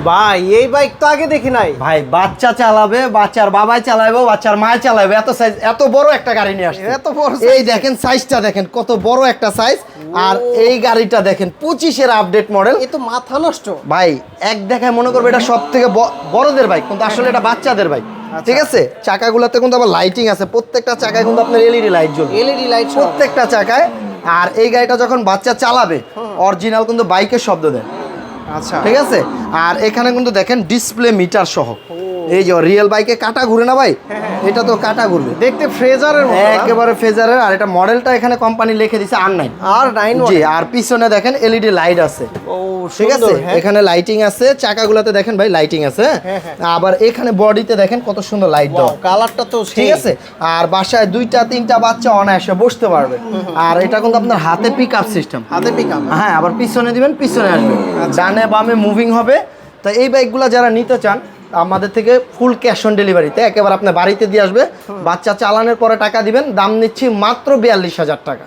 ভাই এই বাইক তো আগে দেখি নাই ভাই বাচ্চা চালাবে, বাচ্চার বাবাই চালাবে, বাচ্চার মায় চালাবে, এত সাইজ, এত বড় একটা গাড়ি নিয়ে আসছে। এত বড় এই দেখেন সাইজটা দেখেন কত বড় একটা সাইজ। আর এই গাড়িটা দেখেন 25-এর আপডেট মডেল। এ তো মাথা নষ্ট ভাই এক দেখায় মনে করবে এটা সব থেকে বড়দের বাইক, কিন্তু আসলে এটা বাচ্চাদের বাইক। ঠিক আছে, চাকাগুলোতে কিন্তু আবার লাইটিং আছে, প্রত্যেকটা চাকায় কিন্তু আপনার এলইডি লাইট জ্বলবে, এলইডি লাইট প্রত্যেকটা চাকায়। আর এই গাড়িটা যখন বাচ্চা চালাবে অরিজিনাল কিন্তু বাইকের শব্দ দেয়। আচ্ছা ঠিক আছে, আর এখানে কিন্তু দেখেন ডিসপ্লে মিটার সহ। এই যে রিয়েল বাইকে কাটা ঘুরে না ভাই, এটা তো কাটা ঘুরবে, দেখতে ফ্রেজারের মতো একেবারে ফেজারের। আর এটা মডেলটা এখানে কোম্পানি লিখে দিছে R9। R9 জি, আর পিছনে দেখেন এলইডি লাইট আছে। ও ঠিক আছে, এখানে লাইটিং আছে, চাকাগুলোতে দেখেন ভাই লাইটিং আছে। আবার এখানে বডিতে দেখেন কত সুন্দর লাইট দেওয়া, কালারটা তো ঠিক আছে। আর বাসায় 2-3টা বাচ্চা অনায়াসে বসতে পারবে। আর এটা কিন্তু আপনার হাতে পিক আপ সিস্টেম, হাতে পিকআপ। হ্যাঁ, আবার পিছনে দিবেন পিছনে আসবে, ডানে বামে মুভিং হবে। তো এই বাইকগুলো যারা নিতে চান আমাদের থেকে ফুল ক্যাশ অন ডেলিভারিতে একেবারে আপনার বাড়িতে দিয়ে আসবে, বাচ্চা চালানোর পরে টাকা দিবেন। দাম নিচ্ছি মাত্র 42,000 টাকা।